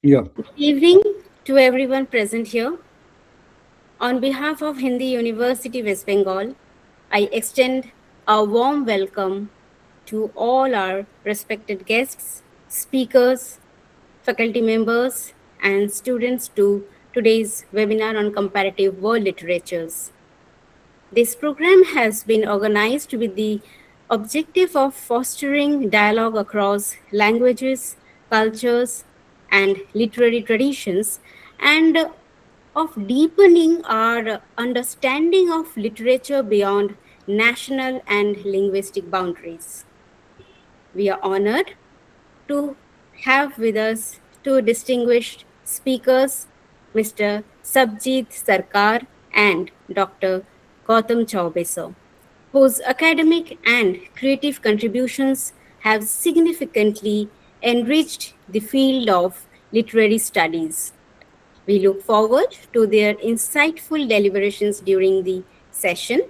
Yeah. Good evening to everyone present here. On behalf of Hindi University West Bengal, I extend a warm welcome to all our respected guests, speakers, faculty members, and students to today's webinar on comparative world literatures. This program has been organized with the objective of fostering dialogue across languages, cultures, and literary traditions, and of deepening our understanding of literature beyond national and linguistic boundaries. We are honored to have with us two distinguished speakers, Mr. Sarbajit Sarkar and Dr. Gautam Choubey, whose academic and creative contributions have significantly enriched the field of literary studies. We look forward to their insightful deliberations during the session.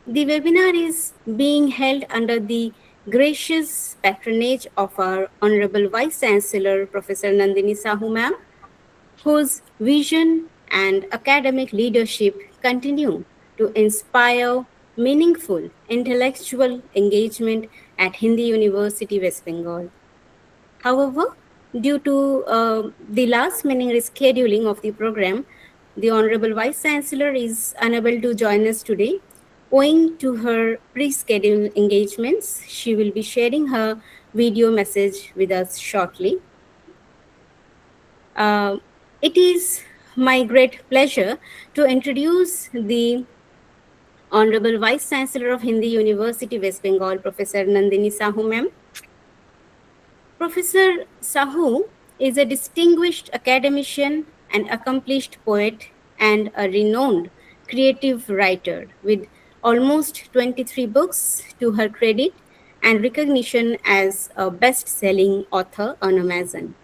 The webinar is being held under the gracious patronage of our Honorable Vice Chancellor, Professor Nandini Sahu ma'am, whose vision and academic leadership continue to inspire meaningful intellectual engagement at Hindi University, West Bengal. However, due to the last minute rescheduling of the program, the Honorable Vice Chancellor is unable to join us today. Owing to her pre-scheduled engagements, she will be sharing her video message with us shortly. Uh, it is my great pleasure to introduce the Honorable Vice Chancellor of Hindi University, West Bengal, Professor Nandini Sahu ma'am. Professor Sahu is a distinguished academician, an accomplished poet, and a renowned creative writer with almost 23 books to her credit and recognition as a best selling author on Amazon.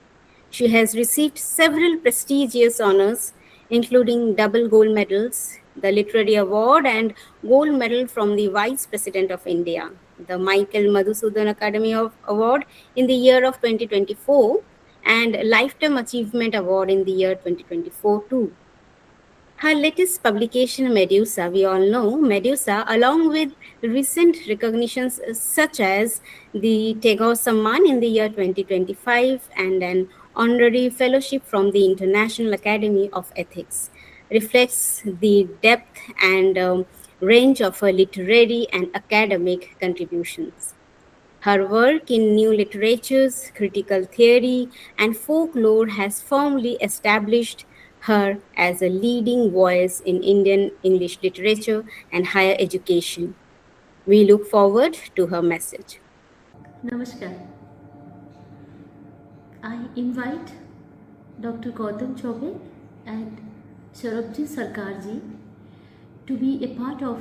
She has received several prestigious honors, including double gold medals, the Literary Award, and gold medal from the Vice President of India, the Michael Madhusudan Academy of Award in the year of 2024, and Lifetime Achievement Award in the year 2024 too. Her latest publication, Medusa, we all know Medusa, along with recent recognitions such as the Tagore Samman in the year 2025 and an honorary fellowship from the International Academy of Ethics, reflects the depth and range of her literary and academic contributions. Her work in new literatures, critical theory, and folklore has firmly established her as a leading voice in Indian English literature and higher education. We look forward to her message. Namaskar. I invite Dr. Gautam Choubey and Sarbajit Sarkar ji to be a part of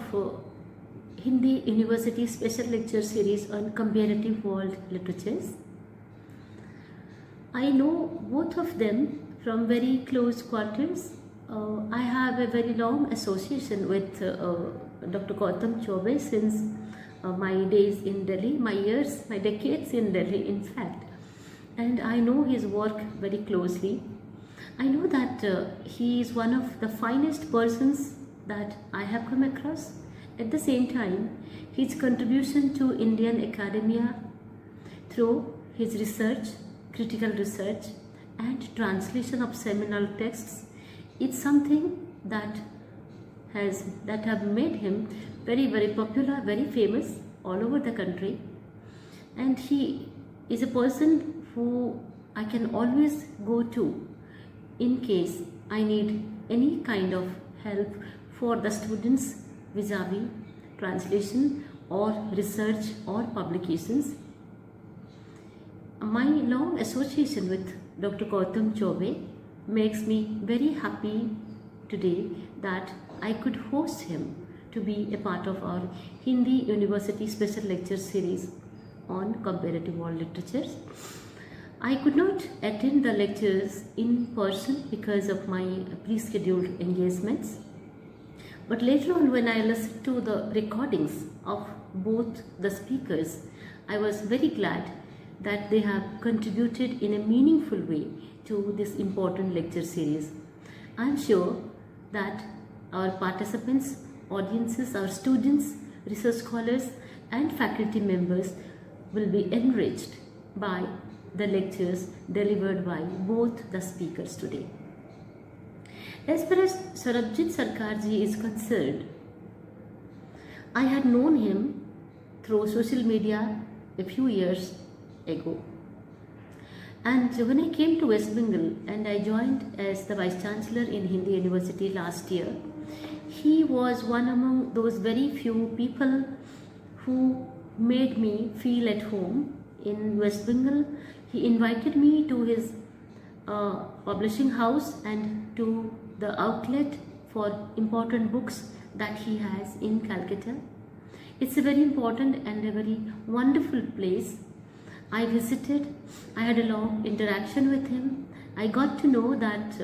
Hindi University Special Lecture Series on Comparative World Literatures. I know both of them from very close quarters. I have a very long association with Dr. Gautam Choubey since my days in Delhi, my years, my decades in Delhi, in fact. And I know his work very closely. I know that he is one of the finest persons that I have come across. At the same time, his contribution to Indian academia through his research, critical research, and translation of seminal texts is something that have made him very popular, very famous all over the country. And he is a person who I can always go to in case I need any kind of help for the students vis-a-vis translation or research or publications. My long association with Dr. Gautam Choubey makes me very happy today that I could host him to be a part of our Hindi University Special Lecture Series on Comparative World Literatures. I could not attend the lectures in person because of my pre-scheduled engagements. But later on, when I listened to the recordings of both the speakers, I was very glad that they have contributed in a meaningful way to this important lecture series. I am sure that our participants, audiences, our students, research scholars and faculty members will be enriched by the lectures delivered by both the speakers today. As far as Sarbajit Sarkarji is concerned, I had known him through social media a few years ago. And when I came to West Bengal and I joined as the Vice Chancellor in Hindi University last year, he was one among those very few people who made me feel at home in West Bengal. He invited me to his publishing house and to the outlet for important books that he has in Calcutta. It's a very important and a very wonderful place. I visited, I had a long interaction with him. I got to know that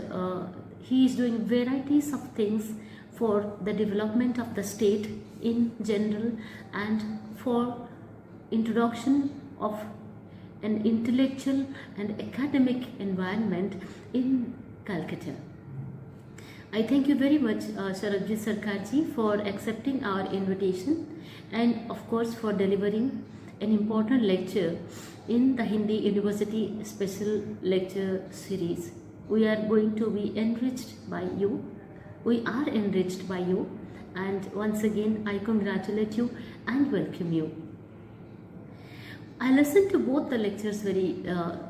he is doing varieties of things for the development of the state in general and for introduction of an intellectual and academic environment in Calcutta. I thank you very much, Sarbajit Sarkarji, for accepting our invitation and of course for delivering an important lecture in the Hindi University Special Lecture Series. We are going to be enriched by you. We are enriched by you, and once again I congratulate you and welcome you. I listened to both the lectures very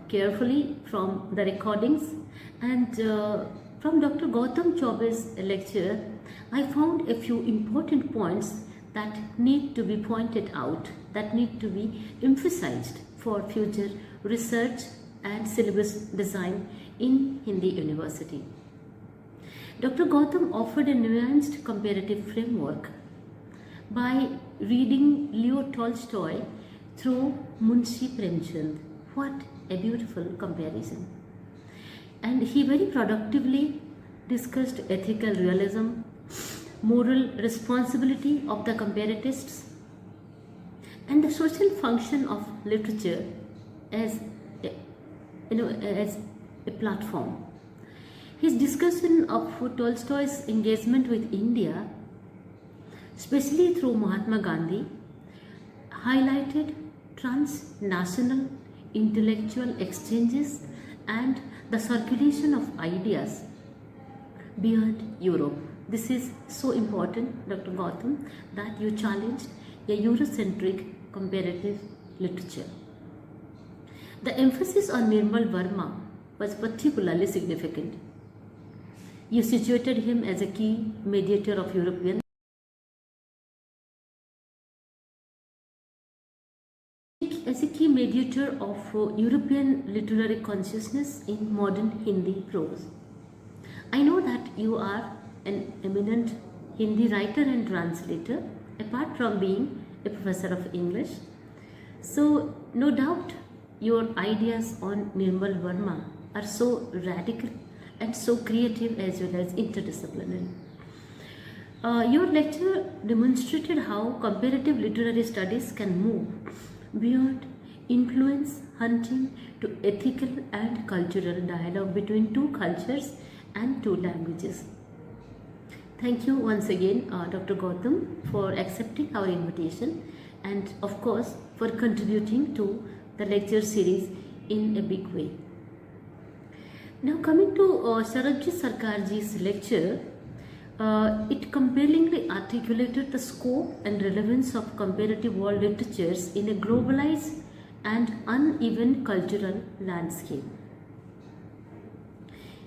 carefully from the recordings, and from Dr. Gautam Choubey's lecture, I found a few important points that need to be pointed out, that need to be emphasized for future research and syllabus design in Hindi University. Dr. Gautam offered a nuanced comparative framework by reading Leo Tolstoy through Munshi Premchand. What a beautiful comparison. And he very productively discussed ethical realism, moral responsibility of the comparatists, and the social function of literature as a platform. His discussion of Tolstoy's engagement with India, especially through Mahatma Gandhi, highlighted transnational intellectual exchanges and the circulation of ideas beyond Europe. This is so important, Dr. Gautam, that you challenged a Eurocentric comparative literature. The emphasis on Nirmal Verma was particularly significant. You situated him as a key mediator of European European literary consciousness in modern Hindi prose. I know that you are an eminent Hindi writer and translator, apart from being a professor of English. So, no doubt your ideas on Nirmal Verma are so radical and so creative as well as interdisciplinary. Your lecture demonstrated how comparative literary studies can move beyond influence hunting to ethical and cultural dialogue between two cultures and two languages. Thank you once again, Dr. Gautam, for accepting our invitation and of course for contributing to the lecture series in a big way. Now coming to Sarbajit Sarkarji's lecture, it compellingly articulated the scope and relevance of comparative world literatures in a globalized and uneven cultural landscape.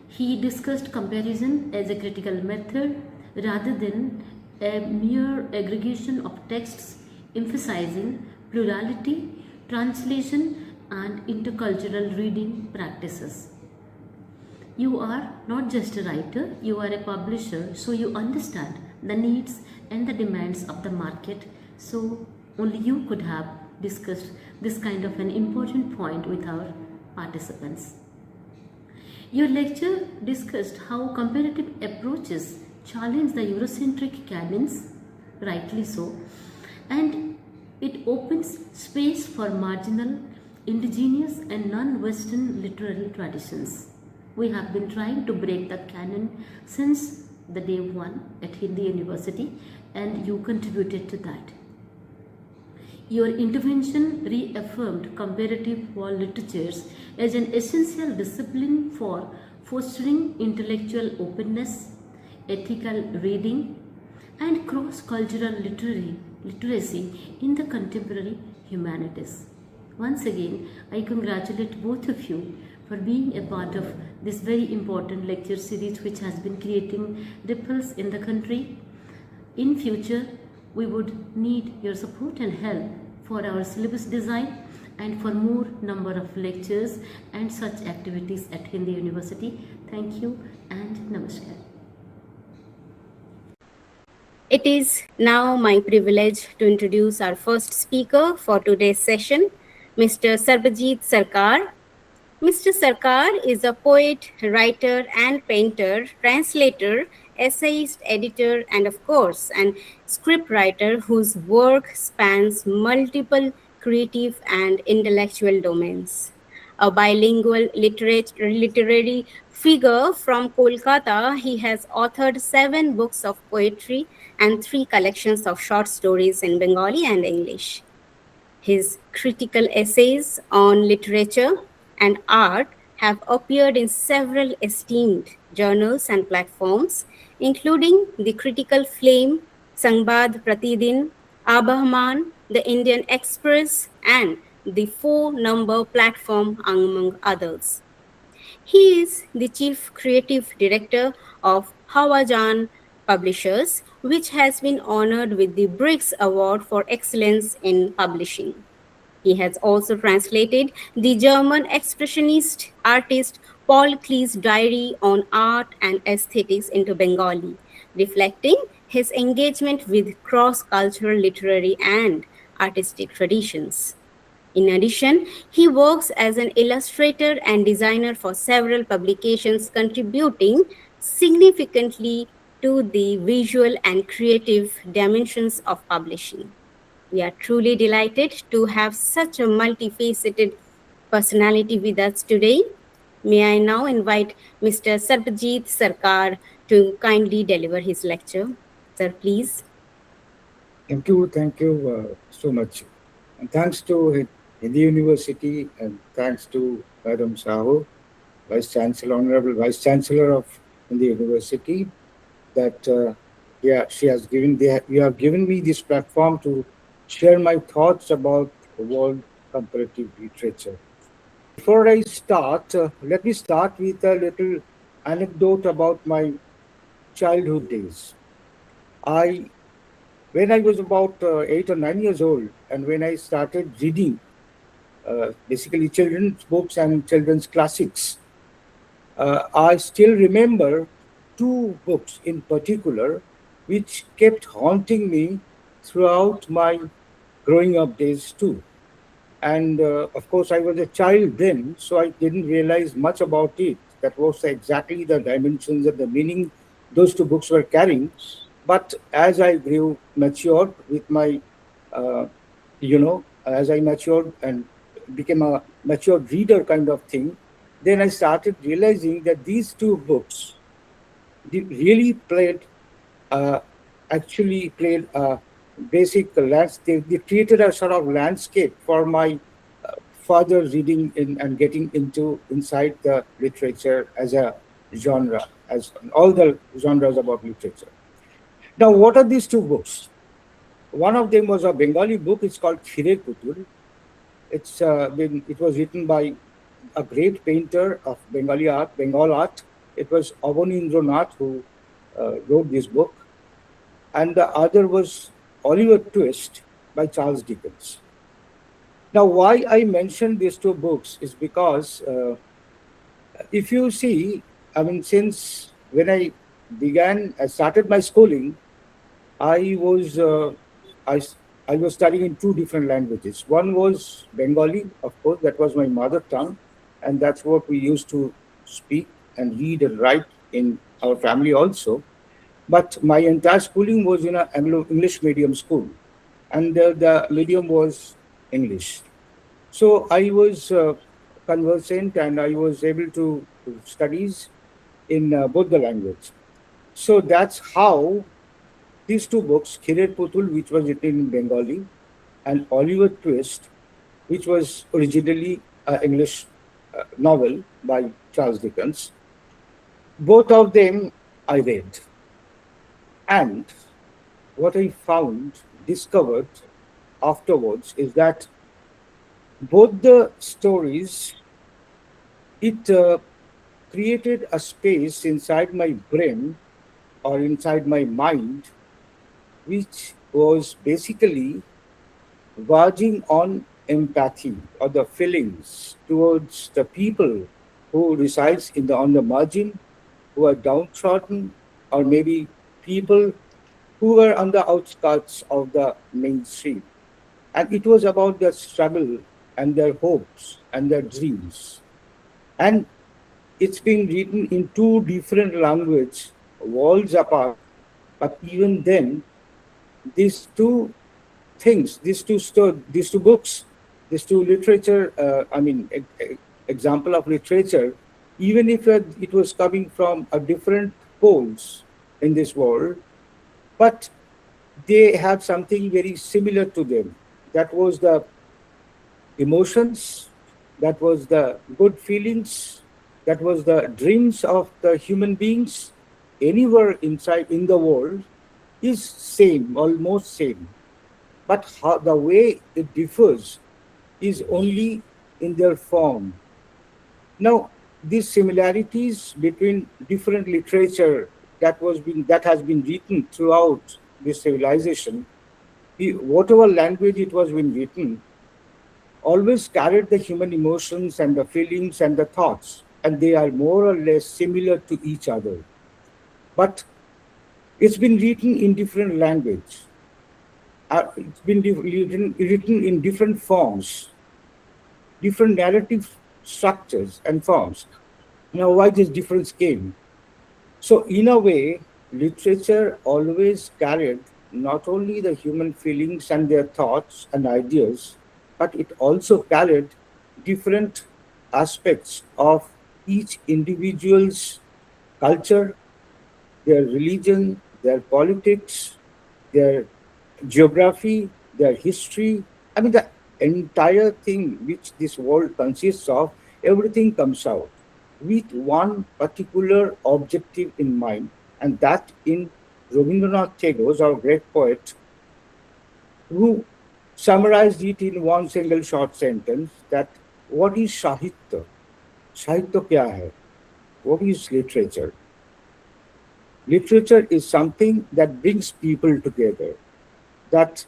He discussed comparison as a critical method rather than a mere aggregation of texts, emphasizing plurality, translation, and intercultural reading practices. You are not just a writer, you are a publisher, so you understand the needs and the demands of the market. So only you could have discussed this kind of an important point with our participants. Your lecture discussed how comparative approaches challenge the Eurocentric canons, rightly so, and it opens space for marginal indigenous and non-Western literary traditions. We have been trying to break the canon since the day one at Hindi University, and you contributed to that. Your intervention reaffirmed comparative world literatures as an essential discipline for fostering intellectual openness, ethical reading, and cross cultural literacy in the contemporary humanities. Once again, I congratulate both of you for being a part of this very important lecture series which has been creating ripples in the country. In future, we would need your support and help for our syllabus design and for more number of lectures and such activities at Hindi University. Thank you and namaskar. It is now my privilege to introduce our first speaker for today's session, Mr. Sarbajit Sarkar. Mr. Sarkar is a poet, writer, and painter, translator, essayist, editor, and of course, an scriptwriter whose work spans multiple creative and intellectual domains. A bilingual literary figure from Kolkata, he has authored 7 books of poetry and 3 collections of short stories in Bengali and English. His critical essays on literature and art have appeared in several esteemed journals and platforms, including the Critical Flame, Sangbad Pratidin, Abahman, the Indian Express, and the 4-number platform, among others. He is the chief creative director of Hawajan Publishers, which has been honored with the BRICS Award for Excellence in Publishing. He has also translated the German expressionist artist Paul Klee's diary on art and aesthetics into Bengali, reflecting his engagement with cross-cultural literary and artistic traditions. In addition, he works as an illustrator and designer for several publications, contributing significantly to the visual and creative dimensions of publishing. We are truly delighted to have such a multifaceted personality with us today. May I now invite Mr. Sarbajit Sarkar to kindly deliver his lecture. Sir, please. Thank you so much. And thanks to Hindi University and thanks to Madam Sahu, Vice Chancellor, Honorable Vice Chancellor of Hindi University, that you have given me this platform to share my thoughts about world comparative literature. Before I start, let me start with a little anecdote about my childhood days. When I was about 8 or 9 years old, and when I started reading basically children's books and children's classics, I still remember 2 books in particular which kept haunting me throughout my growing up days too. And of course, I was a child then, so I didn't realize much about it. That was exactly the dimensions and the meaning those 2 books were carrying. But as I grew matured with my, as I matured and became a mature reader kind of thing, then I started realizing that these 2 books really actually played a basic landscape. They created a sort of landscape for my further reading and getting inside the literature as a genre, as all the genres about literature. Now, what are these 2 books? One of them was a Bengali book. It's called Khire Putul. It was written by a great painter of Bengal art. It was Abanindranath who wrote this book. And the other was Oliver Twist by Charles Dickens. Now, why I mentioned these 2 books is because if you see, since when I started my schooling, I was studying in 2 different languages. One was Bengali, of course, that was my mother tongue, and that's what we used to speak and read and write in our family also. But my entire schooling was in an Anglo-English medium school, and the medium was English. So I was conversant and I was able to studies in both the language. So that's how these two books, Khiret Putul, which was written in Bengali, and Oliver Twist, which was originally an English novel by Charles Dickens, both of them I read. And what I found, discovered afterwards, is that both the stories, it created a space inside my brain or inside my mind, which was basically verging on empathy or the feelings towards the people who resides in the on the margin, who are downtrodden, or maybe people who were on the outskirts of the mainstream. And it was about their struggle and their hopes and their dreams. And it's been written in two different languages, worlds apart. But even then, these two things, these two books, these two literature, example of literature, even if it was coming from a different poles in this world, but they have something very similar to them. That was the emotions, that was the good feelings, that was the dreams of the human beings anywhere inside in the world is same, almost same. But how the way it differs is only in their form. Now, these similarities between different literature that has been written throughout this civilization, whatever language it was been written, always carried the human emotions and the feelings and the thoughts, and they are more or less similar to each other. But it's been written in different language. It's been written in different forms, different narrative structures and forms. Now, why this difference came? So, in a way, literature always carried not only the human feelings and their thoughts and ideas, but it also carried different aspects of each individual's culture, their religion, their politics, their geography, their history. I mean, the entire thing which this world consists of, everything comes out with one particular objective in mind, and that in Rabindranath Tagore, our great poet, who summarized it in one single short sentence that what is Sahitya? Sahitya kya hai? What is literature? Literature is something that brings people together, that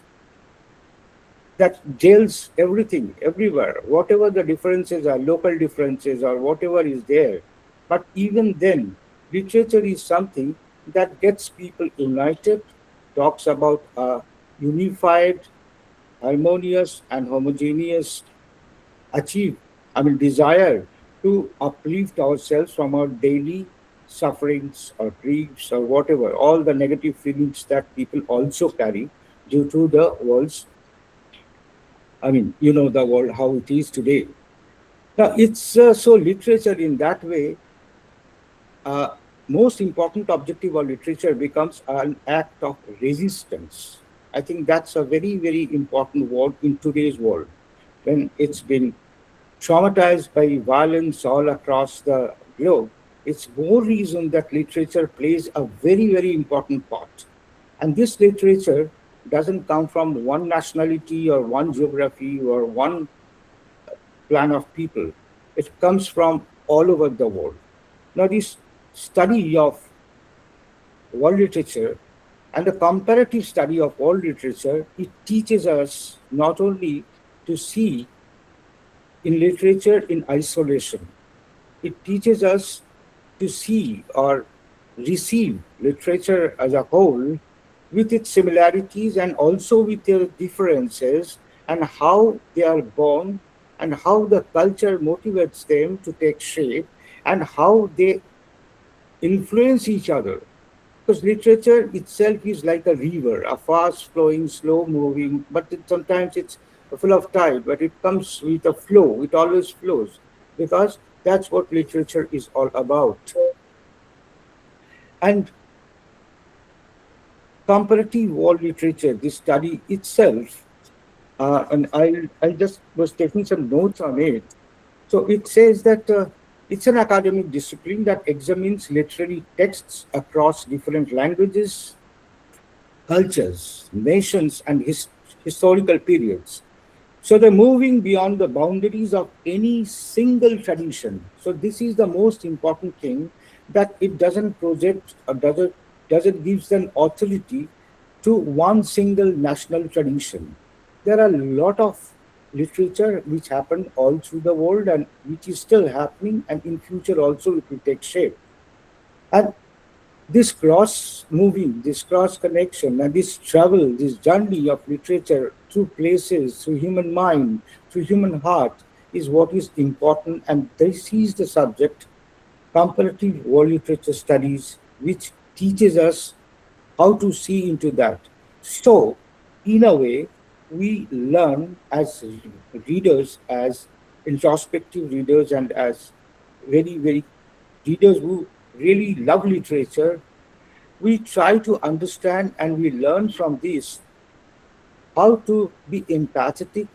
that gels everything everywhere, whatever the differences are, local differences or whatever is there. But even then, literature is something that gets people united, talks about a unified, harmonious, and homogeneous achieve, desire to uplift ourselves from our daily sufferings or griefs or whatever, all the negative feelings that people also carry due to the world's, the world, how it is today. Now, it's so literature in that way, uh, most important objective of literature becomes an act of resistance. I think that's a very, very important word in today's world when it's been traumatized by violence all across the globe. It's more reason that literature plays a very, very important part. And this literature doesn't come from one nationality or one geography or one plan of people. It comes from all over the world. Now, this study of world literature and the comparative study of world literature, it teaches us not only to see in literature in isolation, it teaches us to see or receive literature as a whole with its similarities and also with their differences, and how they are born and how the culture motivates them to take shape and how they influence each other. Because literature itself is like a river, a fast flowing, slow moving, but sometimes it's full of tide, but it comes with a flow. It always flows because that's what literature is all about. And comparative world literature, this study itself, and I just was taking some notes on it. So it says that it's an academic discipline that examines literary texts across different languages, cultures, nations, and historical periods. So they're moving beyond the boundaries of any single tradition. So this is the most important thing, that it doesn't project or doesn't gives an authority to one single national tradition. There are a lot of literature which happened all through the world and which is still happening, and in future also it will take shape. And this cross moving, this cross connection, and this travel, this journey of literature through places, through human mind, through human heart is what is important. And this is the subject, comparative world literature studies, which teaches us how to see into that. So, in a way, we learn as readers, as introspective readers, and as very, very readers who really love literature, we try to understand and we learn from this how to be empathetic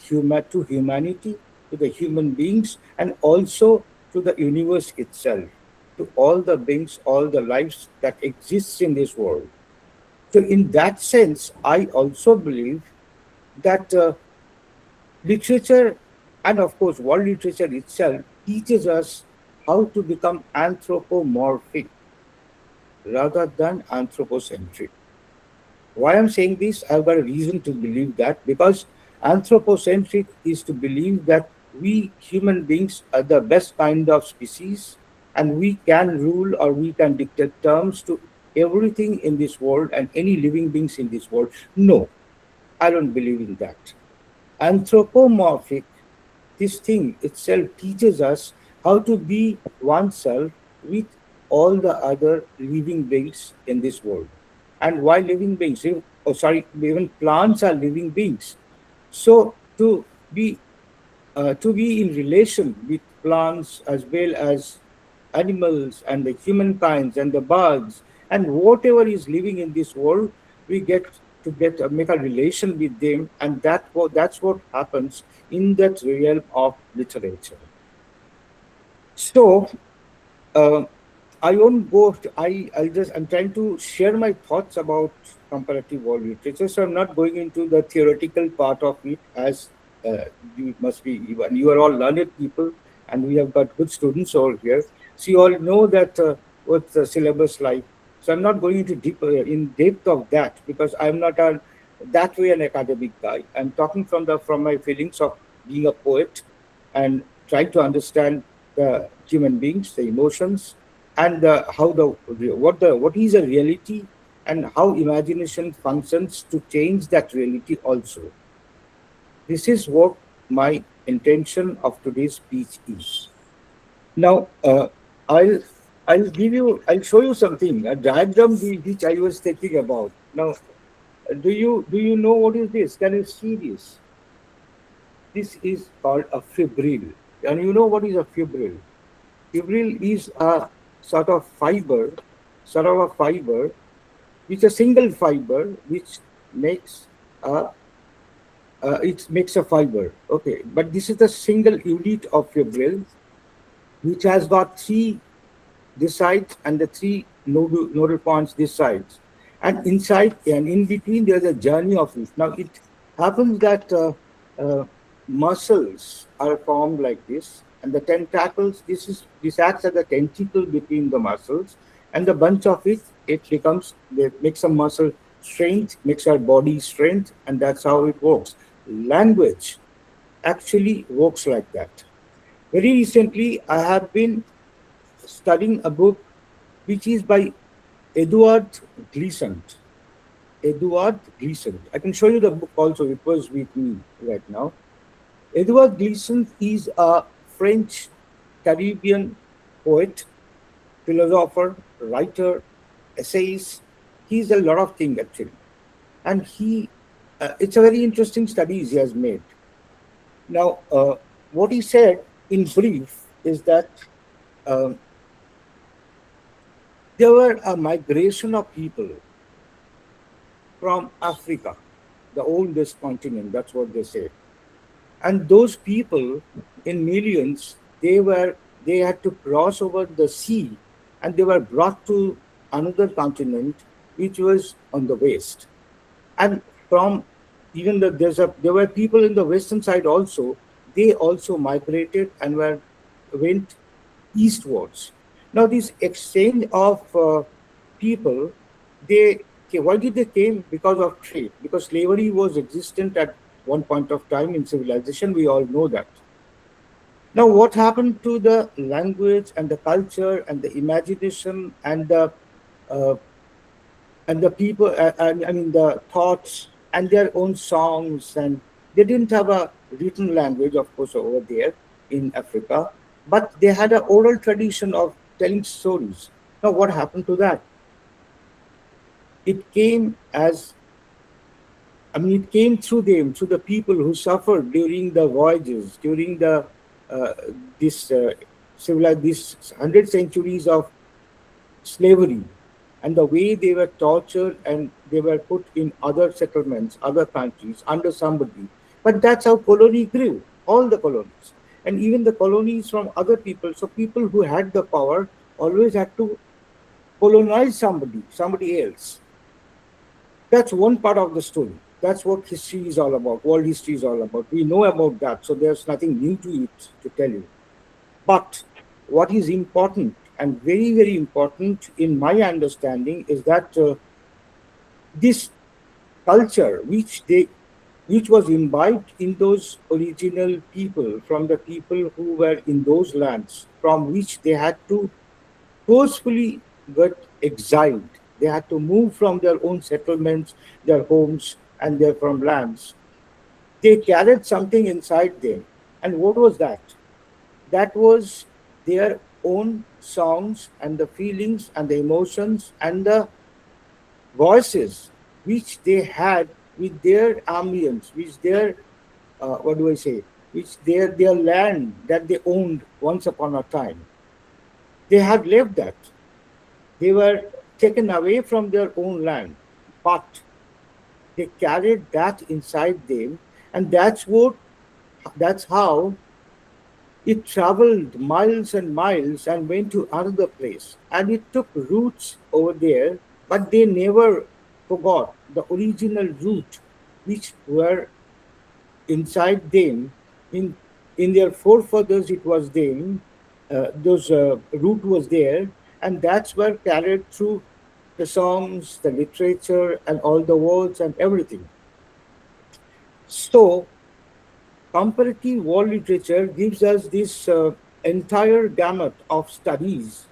to humanity, to the human beings, and also to the universe itself, to all the beings, all the lives that exists in this world. So, in that sense, I also believe that literature, and of course, world literature itself, teaches us how to become anthropomorphic rather than anthropocentric. Why I'm saying this, I've got a reason to believe that, because anthropocentric is to believe that we human beings are the best kind of species, and we can rule or we can dictate terms to everything in this world and any living beings in this world. No, I don't believe in that. Anthropomorphic, this thing itself teaches us how to be oneself with all the other living beings in this world. And why living beings? Oh, sorry, even plants are living beings. So to be in relation with plants as well as animals and the humankinds and the bugs and whatever is living in this world, we get to get make a relation with them, and that's what happens in that realm of literature. So uh, I won't go. I'm trying to share my thoughts about comparative world literature. So I'm not going into the theoretical part of it, as you must be. You are all learned people, and we have got good students all here. So you all know that what's the syllabus like. So I'm not going into deep in depth of that, because I'm not that way an academic guy. I'm talking from my feelings of being a poet and trying to understand the human beings, the emotions, and how what is a reality, and how imagination functions to change that reality also. This is what my intention of today's speech is. Now, I'll I'll show you something, a diagram which I was thinking about. Now, do you know what is this? Can you see this? This is called a fibril. And you know what is a fibril? Fibril is a sort of a fiber, which a single fiber which makes a it makes a fiber. Okay, but this is the single unit of fibril, which has got three this side and the three nodal points this side, and inside and in between there's a journey of it. Now it happens that uh, muscles are formed like this, and the tentacles, this acts as a tentacle between the muscles, and the bunch of it makes a muscle strength, makes our body strength, and that's how it works. Language actually works like that. Very recently I have been studying a book which is by Edward Glissant. Edward Glissant. I can show you the book also. It was with me right now. Edward Glissant is a French Caribbean poet, philosopher, writer, essayist. He's a lot of things actually. And he It's a very interesting studies he has made. Now, what he said in brief is that um, there were a migration of people from Africa, the oldest continent. That's what they say. And those people, in millions, they had to cross over the sea, and they were brought to another continent, which was on the west. And from even there were people in the western side also. They also migrated and went eastwards. Now this exchange of people, they why did they came? Because of trade, because slavery was existent at one point of time in civilization. We all know that. Now what happened to the language and the culture and the imagination uh, and the people, I mean the thoughts and their own songs, and they didn't have a written language, of course, over there in Africa, but they had an oral tradition of telling stories. Now what happened to that? It came as, I mean, it came through them, through the people who suffered during the voyages, during the uh, this civilized these 100 centuries of slavery, and the way they were tortured and they were put in other settlements, other countries under somebody. But that's how colony grew, all the colonies, and even the colonies from other people. So people who had the power always had to colonize somebody else. That's one part of the story. That's what history is all about. World history is all about. We know about that, so there's nothing new to it to tell you. But what is important and very, very important in my understanding is that this culture, which was imbibed in those original people, from the people who were in those lands, from which they had to forcefully get exiled. They had to move from their own settlements, their homes, and their from lands. They carried something inside them. And what was that? That was their own songs and the feelings and the emotions and the voices which they had with their ambience, which their what do I say? Which their land that they owned once upon a time. They had left that. They were taken away from their own land, but they carried that inside them, and that's how it traveled miles and miles and went to another place, and it took roots over there, but they never forgot the original root which were inside them. In their forefathers, it was them. Those root was there, and that's where carried through the songs, the literature, and all the words and everything. So comparative world literature gives us this entire gamut of studies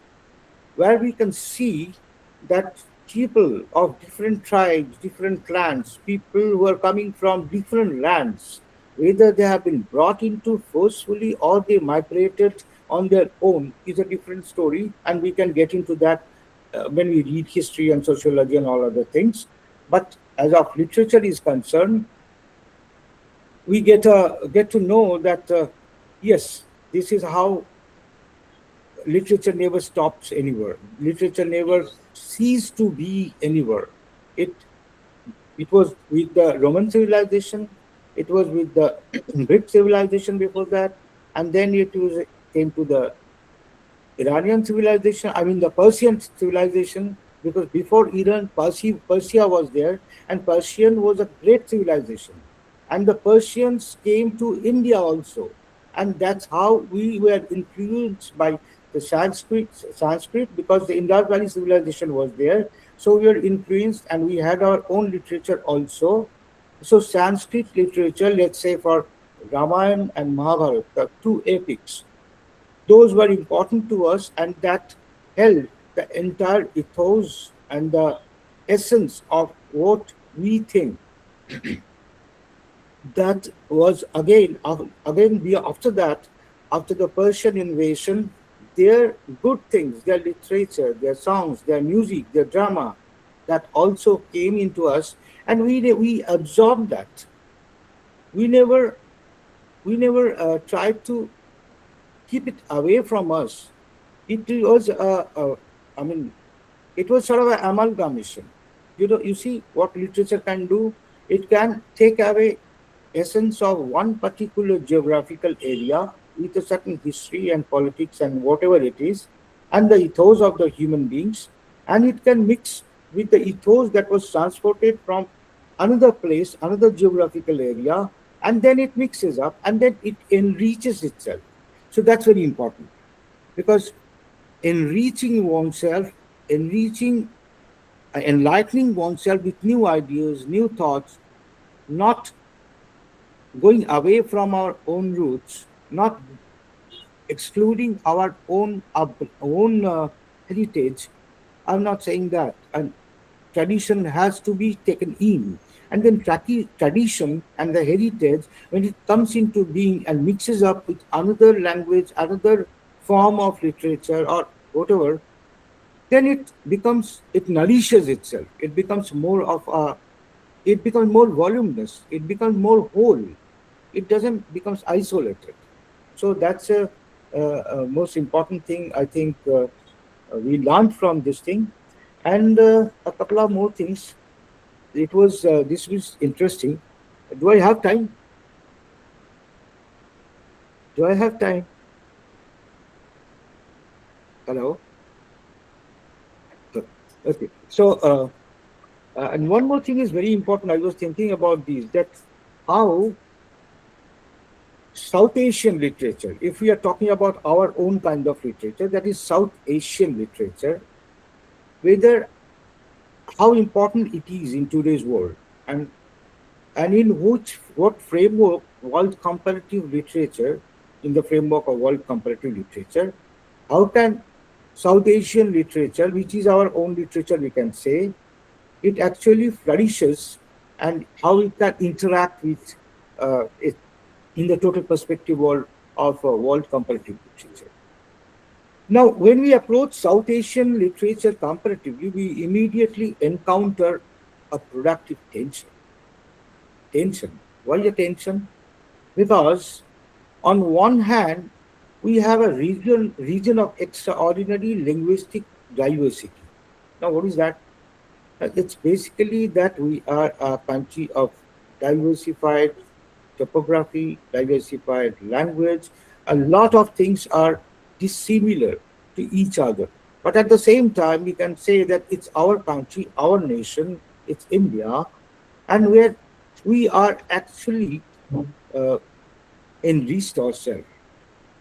where we can see that people of different tribes, different clans, people who are coming from different lands, whether they have been brought into forcefully or they migrated on their own, is a different story, and we can get into that when we read history and sociology and all other things. But as of literature is concerned, we get to know that yes, this is how literature never stops anywhere. Literature never ceased to be anywhere. It it was with the Roman civilization, it was with the Greek civilization before that, and then came to the Iranian civilization, I mean the Persian civilization, because before Iran, Persia was there, and Persian was a great civilization. And the Persians came to India also. And that's how we were influenced by the Sanskrit, because the Indus Valley civilization was there. So we were influenced and we had our own literature also. So Sanskrit literature, let's say for Ramayana and Mahabharata, the two epics, those were important to us, and that held the entire ethos and the essence of what we think. That was after that, after the Persian invasion, their good things, their literature, their songs, their music, their drama, that also came into us, and we absorb that. We never tried to keep it away from us. It was I mean, it was sort of an amalgamation. You see what literature can do. It can take away essence of one particular geographical area with a certain history and politics and whatever it is, and the ethos of the human beings, and it can mix with the ethos that was transported from another place, another geographical area, and then it mixes up and then it enriches itself. So that's very important, because enriching oneself, enriching, enlightening oneself with new ideas, new thoughts, not going away from our own roots, not excluding our own heritage. I'm not saying that. And tradition has to be taken in. And then tradition and the heritage, when it comes into being and mixes up with another language, another form of literature or whatever, then it nourishes itself. It becomes more of a, it becomes more voluminous. It becomes more whole. It doesn't becomes isolated. So that's a most important thing I think we learned from this thing, and a couple of more things. It was this was interesting. Do I have time? Do I have time? Hello. Okay. So and one more thing is very important. I was thinking about this, that how South Asian literature, if we are talking about our own kind of literature, that is South Asian literature, whether how important it is in today's world, and in what framework world comparative literature, in the framework of world comparative literature, how can South Asian literature, which is our own literature, we can say, it actually flourishes, and how it can interact with it in the total perspective of world comparative literature. Now, when we approach South Asian literature comparatively, we immediately encounter a productive tension. Tension. Why a tension? Because on one hand, we have a region of extraordinary linguistic diversity. Now, what is that? It's basically that we are a country of diversified topography, diversified language. A lot of things are dissimilar to each other. But at the same time, we can say that it's our country, our nation, it's India, and where we are actually uh, enriched ourselves.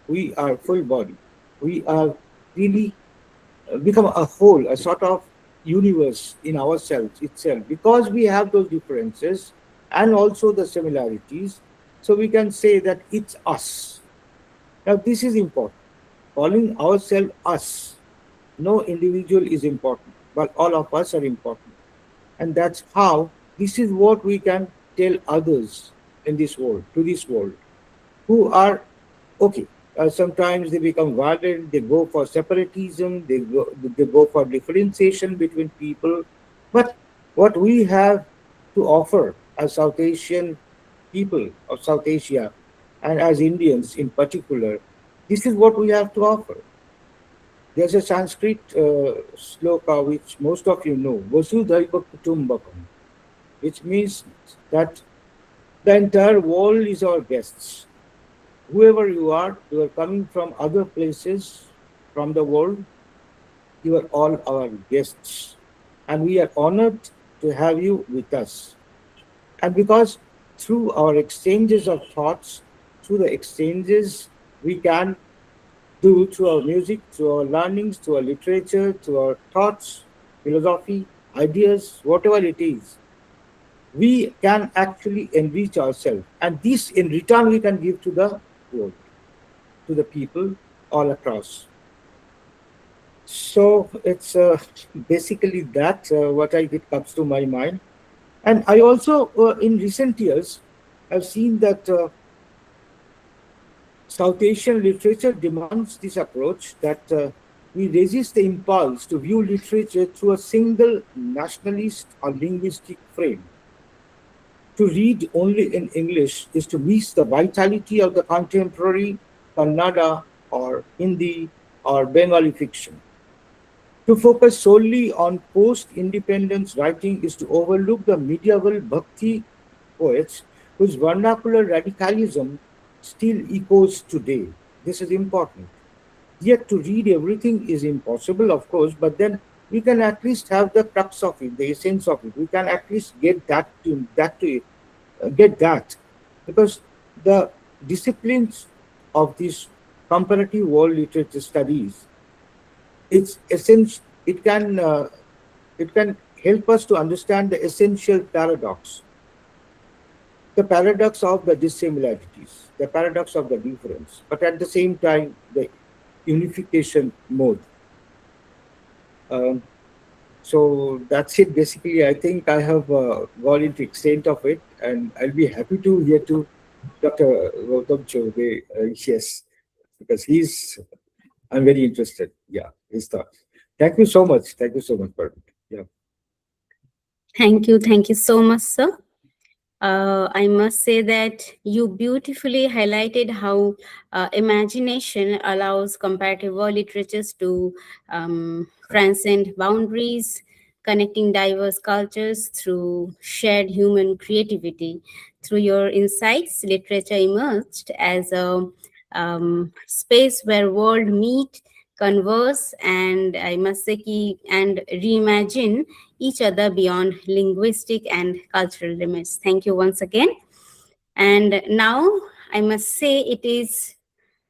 We are full body. We are really become a whole, a sort of universe in ourselves itself, because we have those differences and also the similarities. So we can say that it's us. Now, this is important. Calling ourselves us. No individual is important, but all of us are important. And that's how, this is what we can tell others in this world, to this world, who are, okay, sometimes they become violent, they go for separatism, they go for differentiation between people. But what we have to offer as South Asian people of South Asia, and as Indians in particular, this is what we have to offer. There's a Sanskrit sloka which most of you know, Vasudhaiva Kutumbakam, which means that the entire world is our guests. Whoever you are coming from other places from the world, you are all our guests. And we are honored to have you with us. And because through our exchanges of thoughts, through the exchanges we can do through our music, through our learnings, through our literature, through our thoughts, philosophy, ideas, whatever it is, we can actually enrich ourselves. And this in return we can give to the world, to the people all across. So it's basically that what it comes to my mind. And I also, in recent years, have seen that South Asian literature demands this approach, that we resist the impulse to view literature through a single nationalist or linguistic frame. To read only in English is to miss the vitality of the contemporary Kannada or Hindi or Bengali fiction. To focus solely on post independence writing is to overlook the medieval Bhakti poets whose vernacular radicalism still echoes today. This is important. Yet to read everything is impossible, of course, but then we can at least have the crux of it, the essence of it. We can at least get get that, because the disciplines of these comparative world literature studies, it's essential. It can help us to understand the essential paradox, the paradox of the dissimilarities, the paradox of the difference, but at the same time the unification mode. Um, so that's it. Basically, I think I have gone into extent of it, and I'll be happy to hear to Dr. Gautam Choubey. Yes, because I'm very interested. Yeah, his thoughts. Thank you so much. Thank you so much, Parveen. Yeah. Thank you so much, sir. I must say that you beautifully highlighted how imagination allows comparative world literatures to transcend boundaries, connecting diverse cultures through shared human creativity. Through your insights, literature emerged as a space where world meet, converse, and I must say, and reimagine each other beyond linguistic and cultural limits. Thank you once again. And now I must say it is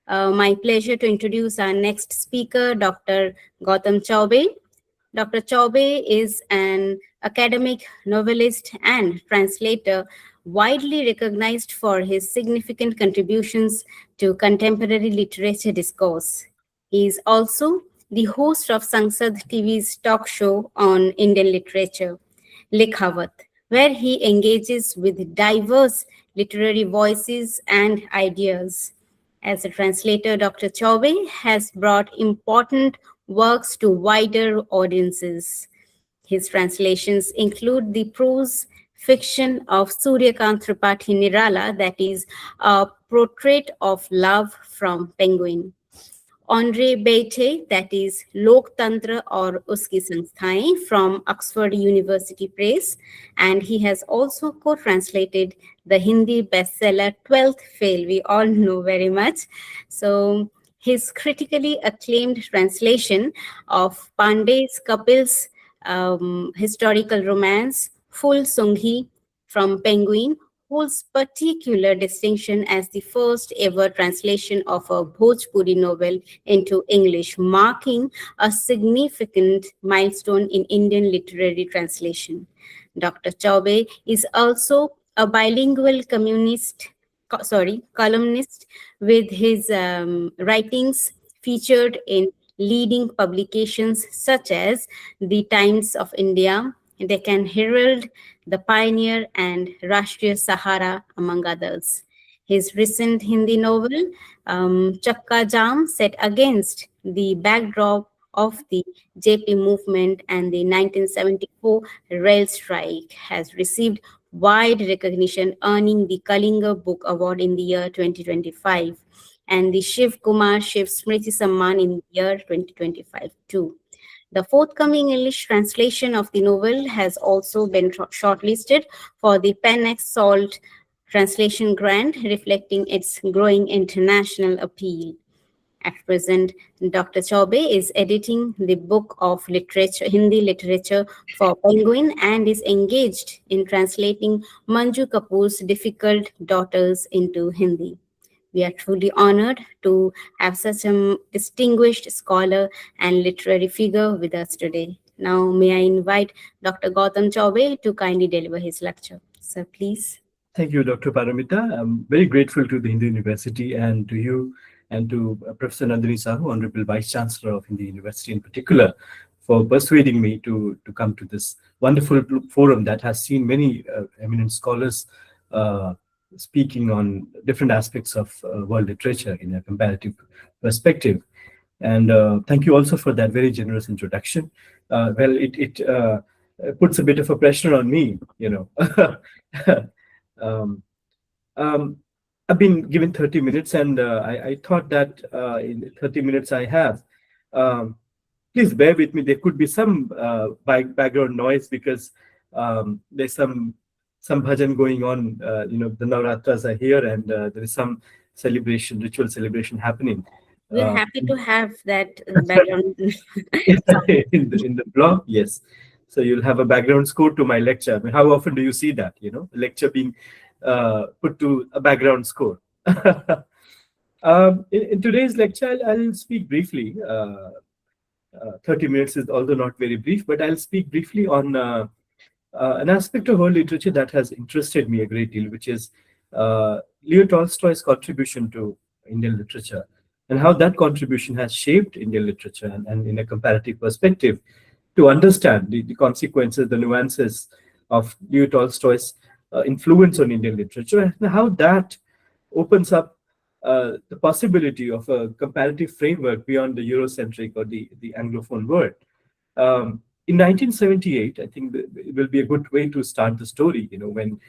my pleasure to introduce our next speaker, Dr. Gautam Choubey. Dr. Choubey is an academic novelist and translator widely recognized for his significant contributions to contemporary literature discourse. He is also the host of Sansad TV's talk show on Indian literature, Likhavat, where he engages with diverse literary voices and ideas. As a translator, Dr. Choubey has brought important works to wider audiences. His translations include the prose fiction of Suryakant Tripathi Nirala, that is, a portrait of love from Penguin. Andre Beite, that is Lok Tantra or Uski Sansthaएं from Oxford University Press, and he has also co-translated the Hindi bestseller 12th Fail, we all know very much. So his critically acclaimed translation of Pandey's Kapil's historical romance, Full Sunghi from Penguin, holds particular distinction as the first ever translation of a Bhojpuri novel into English, marking a significant milestone in Indian literary translation. Dr. Choubey is also a bilingual columnist with his writings featured in leading publications such as The Times of India, Deccan Herald, The Pioneer, and Rashtriya Sahara, among others. His recent Hindi novel, Chakka Jam, set against the backdrop of the JP movement and the 1974 rail strike, has received wide recognition, earning the Kalinga Book Award in the year 2025 and the Shiv Kumar Shiv Smriti Samman in the year 2025 too. The forthcoming English translation of the novel has also been shortlisted for the Pen Salt Translation Grant, reflecting its growing international appeal. At present, Dr. Choubey is editing the book of literature, Hindi literature for Penguin, and is engaged in translating Manju Kapoor's Difficult Daughters into Hindi. We are truly honored to have such a distinguished scholar and literary figure with us today. Now, may I invite Dr. Gautam Choubey to kindly deliver his lecture. Sir, please. Thank you, Dr. Paramita. I'm very grateful to the Hindu University and to you and to Professor Nandini Sahu, Honorable Vice Chancellor of Hindu University in particular, for persuading me to come to this wonderful forum that has seen many eminent scholars speaking on different aspects of world literature in a comparative perspective. And thank you also for that very generous introduction. Well, it puts a bit of a pressure on me, Um, um, I've been given 30 minutes, and I thought that in the 30 minutes I have, um, please bear with me. There could be some background noise because there's some bhajan going on. The Navratras are here, and there is some ritual celebration happening. We're Uh, happy to have that background sound. in the blog, yes. So you'll have a background score to my lecture. I mean, how often do you see that? A lecture being put to a background score. In today's lecture, I'll speak briefly. 30 minutes is although not very brief, but I'll speak briefly on an aspect of world literature that has interested me a great deal, which is Leo Tolstoy's contribution to Indian literature and how that contribution has shaped Indian literature, and in a comparative perspective, to understand the consequences, the nuances of Leo Tolstoy's influence on Indian literature, and how that opens up the possibility of a comparative framework beyond the Eurocentric or the Anglophone world. In 1978, I think it will be a good way to start the story, when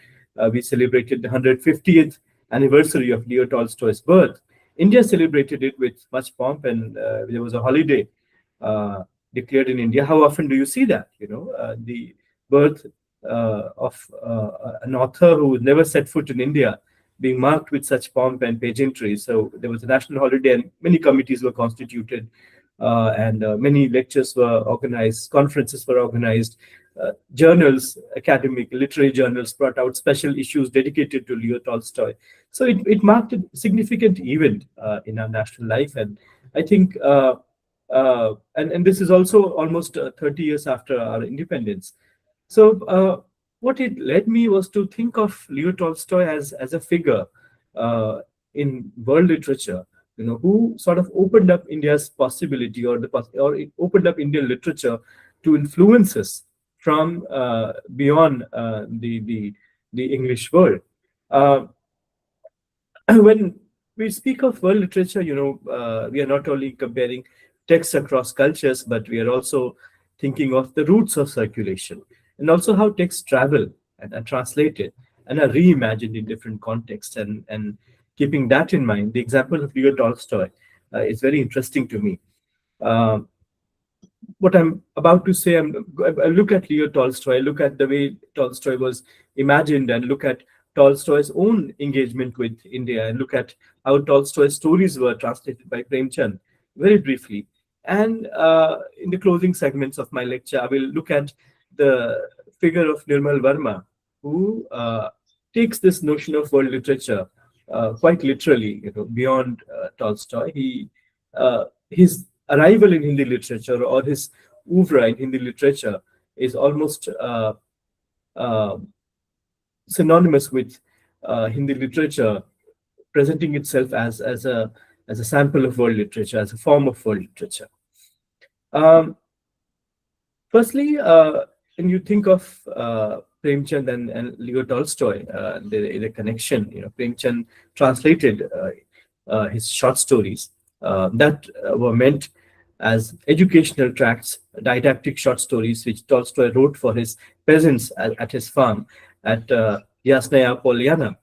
we celebrated the 150th anniversary of Leo Tolstoy's birth. India celebrated it with much pomp, and there was a holiday declared in India. How often do you see that? The birth of an author who never set foot in India being marked with such pomp and pageantry. So there was a national holiday, and many committees were constituted, and many lectures were organized, conferences were organized, journals, academic, literary journals brought out special issues dedicated to Leo Tolstoy. So it marked a significant event in our national life, and I think, and this is also almost 30 years after our independence. So what it led me was to think of Leo Tolstoy as a figure in world literature, who sort of opened up India's possibility, or it opened up Indian literature to influences from beyond the English world. Uh, when we speak of world literature, we are not only comparing texts across cultures, but we are also thinking of the roots of circulation, and also how texts travel and are translated and are reimagined in different contexts. And keeping that in mind, the example of Leo Tolstoy is very interesting to me. Uh, what I'm about to say, I look at Leo Tolstoy, I look at the way Tolstoy was imagined, and look at Tolstoy's own engagement with India, and look at how Tolstoy's stories were translated by Premchand very briefly. And in the closing segments of my lecture, I will look at the figure of Nirmal Verma, who takes this notion of world literature quite literally, beyond Tolstoy. His arrival in Hindi literature, or his oeuvre in Hindi literature, is almost uh, synonymous with Hindi literature presenting itself as a sample of world literature, as a form of world literature. Um, Firstly, when you think of Premchand and Leo Tolstoy, the connection, Premchand translated his short stories that were meant as educational tracts, didactic short stories, which Tolstoy wrote for his peasants at his farm at Yasnaya Polyana.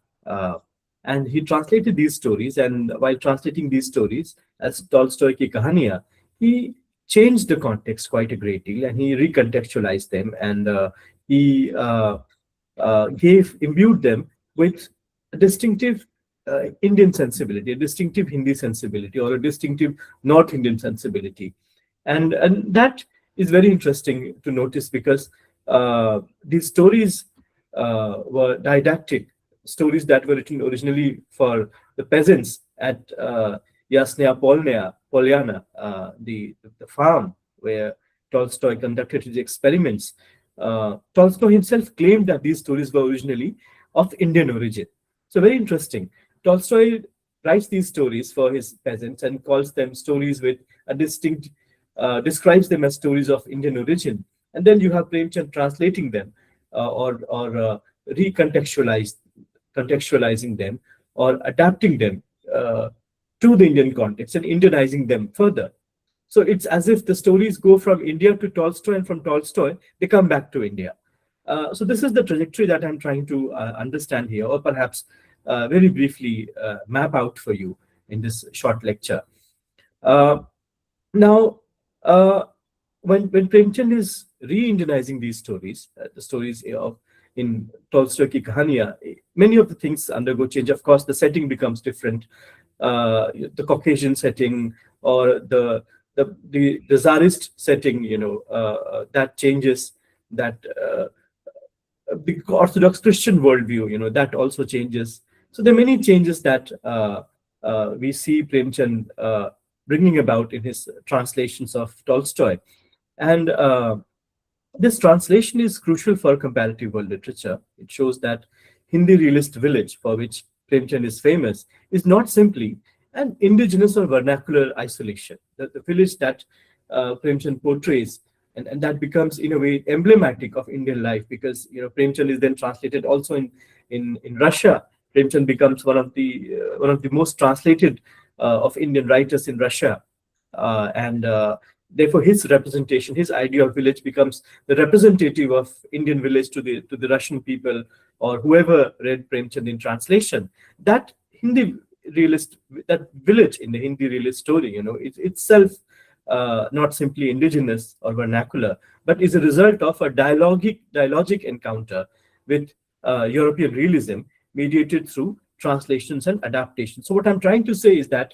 And he translated these stories, and while translating these stories as Tolstoy ki kahaniya, he changed the context quite a great deal, and he recontextualized them, and he imbued them with a distinctive Indian sensibility, a distinctive Hindi sensibility, or a distinctive North Indian sensibility. And that is very interesting to notice, because these stories were didactic, stories that were written originally for the peasants at Yasnaya Polyana, the farm where Tolstoy conducted his experiments. Tolstoy himself claimed that these stories were originally of Indian origin. So very interesting. Tolstoy writes these stories for his peasants and calls them stories with a distinct, describes them as stories of Indian origin. And then you have Premchand translating them, or contextualizing them, or adapting them to the Indian context and Indianizing them further. So it's as if the stories go from India to Tolstoy, and from Tolstoy they come back to India. So this is the trajectory that I'm trying to understand here, or perhaps very briefly map out for you in this short lecture. Uh, Now, uh, when Premchand is re-Indianizing these stories, the stories of in Tolstoy ki Kahaniya, many of the things undergo change. Of course, the setting becomes different. The Caucasian setting or the Tsarist setting, that changes. That the Orthodox Christian worldview, that also changes. So there are many changes that we see Premchand bringing about in his translations of Tolstoy. And this translation is crucial for comparative world literature. It shows that Hindi realist village, for which Premchand is famous, is not simply an indigenous or vernacular isolation. The village that Premchand portrays, and that becomes in a way emblematic of Indian life, because Premchand is then translated also in Russia. Premchand becomes one of the most translated of Indian writers in Russia, and therefore his representation, his idea of village becomes the representative of Indian village to the Russian people or whoever read Premchand in translation. That Hindi realist, that village in the Hindi realist story, it's itself not simply indigenous or vernacular, but is a result of a dialogic encounter with European realism mediated through translations and adaptations. So what I'm trying to say is that